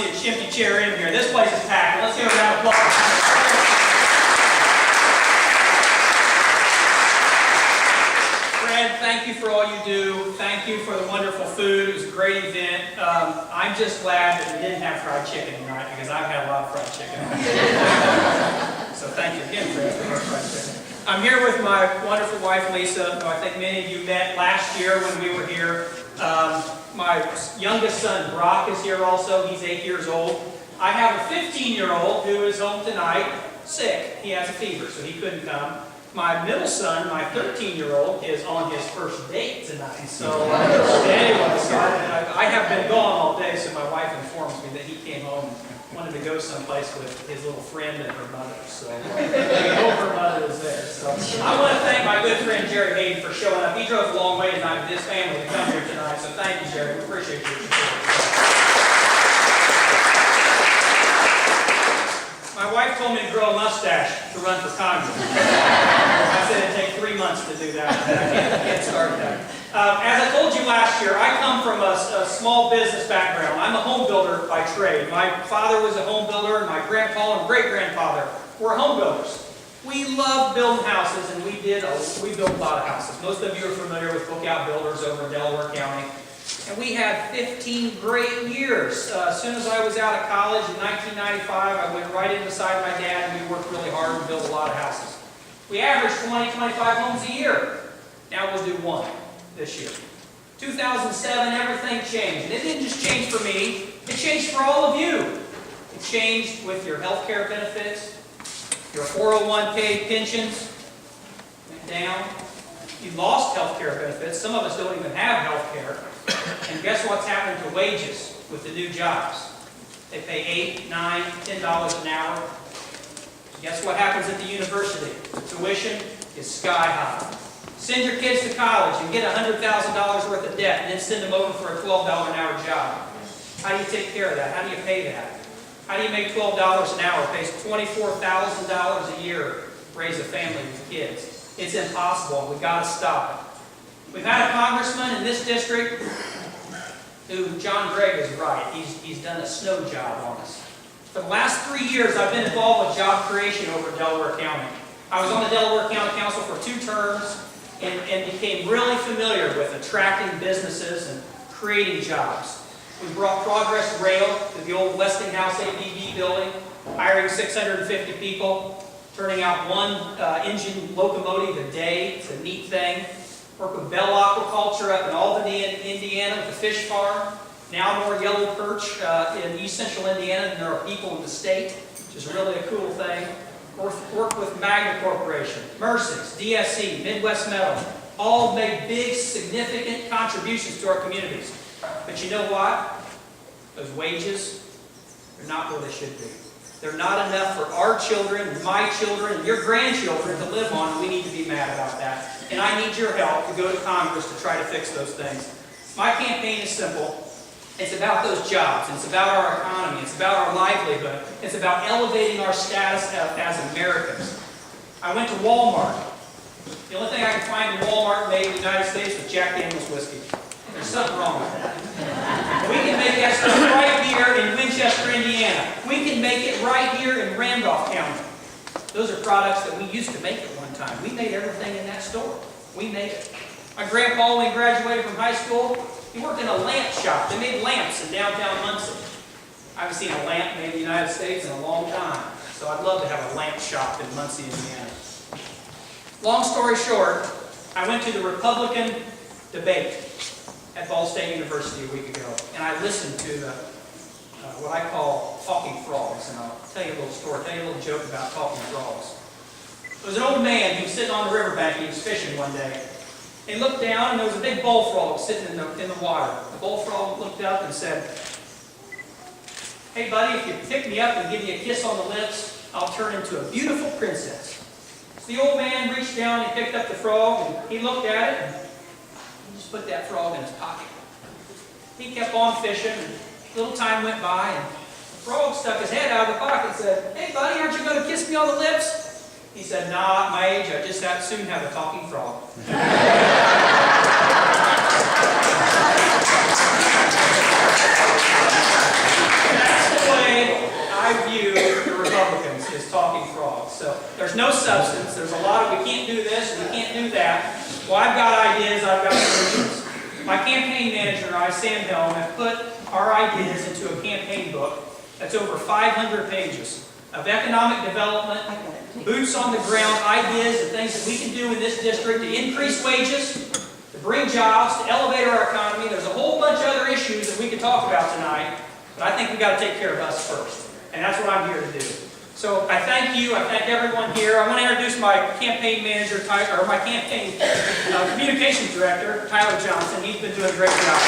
empty chair in here. This place is packed. Let's give a round of applause. Fred, thank you for all you do. Thank you for the wonderful food. It was a great event. I'm just glad that we didn't have fried chicken tonight because I've had a lot of fried chicken. So thank you again, Fred, for your fried chicken. I'm here with my wonderful wife, Lisa, who I think many of you met last year when we were here. My youngest son, Brock, is here also. He's 8 years old. I have a 15-year-old who is home tonight, sick. He has a fever, so he couldn't come. My middle son, my 13-year-old, is on his first date tonight. So anyway, so I have been gone all day, so my wife informs me that he came home and wanted to go someplace with his little friend and her mother. So I hope her mother is there. So I want to thank my good friend Jerry Hayden for showing up. He drove a long way tonight with his family to come here tonight. So thank you, Jerry. We appreciate your support. My wife told me to grow a mustache to run for Congress. I said it'd take 3 months to do that. I can't start that. As I told you last year, I come from a small business background. I'm a home builder by trade. My father was a home builder, and my grandpa and great-grandfather were home builders. We loved building houses, and we built a lot of houses. Most of you are familiar with Bookout Builders over in Delaware County. And we had 15 great years. As soon as I was out of college in 1995, I went right in beside my dad, and we worked really hard and built a lot of houses. We averaged 20, 25 homes a year. Now we'll do one this year. 2007, everything changed. And it didn't just change for me, it changed for all of you. It changed with your health care benefits, your 401k pensions went down. You lost health care benefits. Some of us don't even have health care. And guess what's happening to wages with the new jobs? They pay $8, $9, $10 an hour. Guess what happens at the university? The tuition is sky high. Send your kids to college and get $100,000 worth of debt and then send them over for a $12 an hour job. How do you take care of that? How do you pay that? How do you make $12 an hour? It pays $24,000 a year to raise a family with kids. It's impossible. We've got to stop it. We've had a congressman in this district who, John Gregg is right. He's done a snow job on us. For the last 3 years, I've been involved with job creation over in Delaware County. I was on the Delaware County Council for 2 terms and became really familiar with attracting businesses and creating jobs. We brought Progress Rail to the old Westinghouse ABB building, hiring 650 people, turning out 1 engine locomotive a day. It's a neat thing. Work with Bell Aquaculture up in Albany, Indiana, with the fish farm. Now more yellow perch in East Central Indiana than there are people in the state, which is really a cool thing. Work with Magna Corporation, Mercy's, DSC, Midwest Metal. All made big, significant contributions to our communities. But you know what? Those wages, they're not where they should be. They're not enough for our children, my children, and your grandchildren to live on, and we need to be mad about that. And I need your help to go to Congress to try to fix those things. My campaign is simple. It's about those jobs. It's about our economy. It's about our livelihood. It's about elevating our status as Americans. I went to Walmart. The only thing I can find in Walmart made in the United States was Jack Daniel's whiskey. There's something wrong with that. We can make that stuff right here in Winchester, Indiana. We can make it right here in Randolph County. Those are products that we used to make at one time. We made everything in that store. We made it. My grandpa, when he graduated from high school, he worked in a lamp shop. They made lamps in downtown Muncie. I haven't seen a lamp made in the United States in a long time. So I'd love to have a lamp shop in Muncie, Indiana. Long story short, I went to the Republican debate at Ball State University a week ago, and I listened to the what I call talking frogs, and I'll tell you a little story, tell you a little joke about talking frogs. There was an old man who was sitting on the riverbank. He was fishing one day. He looked down, and there was a big bullfrog sitting in the water. The bullfrog looked up and said, "Hey, buddy, if you pick me up and give me a kiss on the lips, I'll turn into a beautiful princess." So the old man reached down and he picked up the frog, and he looked at it, and he just put that frog in his pocket. He kept on fishing, and a little time went by, and the frog stuck his head out of the pocket and said, "Hey, buddy, aren't you going to kiss me on the lips?" He said, "Nah, at my age, I just soon have a talking frog." I view the Republicans as talking frogs. So there's no substance. There's a lot of we can't do this, we can't do that. Well, I've got ideas, I've got solutions. My campaign manager and I, Sam Helm, have put our ideas into a campaign book that's over 500 pages of economic development, boots on the ground ideas and things that we can do in this district to increase wages, to bring jobs, to elevate our economy. There's a whole bunch of other issues that we could talk about tonight, but I think we've got to take care of us first. And that's what I'm here to do. So I thank you. I thank everyone here. I want to introduce my campaign manager, or my campaign communications director, Tyler Johnson. He's been doing a great job.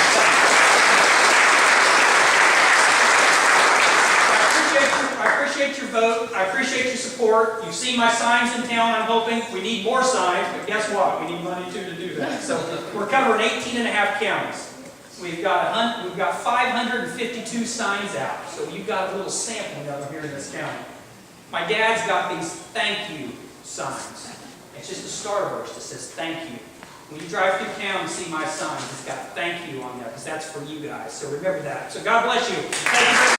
I appreciate your vote. I appreciate your support. You've seen my signs in town, I'm hoping. We need more signs, but guess what? We need money too to do that. So we're covering 18 and a half counties. We've got 552 signs out. So you've got a little sampling of them here in this county. My dad's got these thank you signs. It's just a starburst that says thank you. When you drive through town and see my signs, it's got thank you on there because that's for you guys. So remember that. So God bless you. Thank you.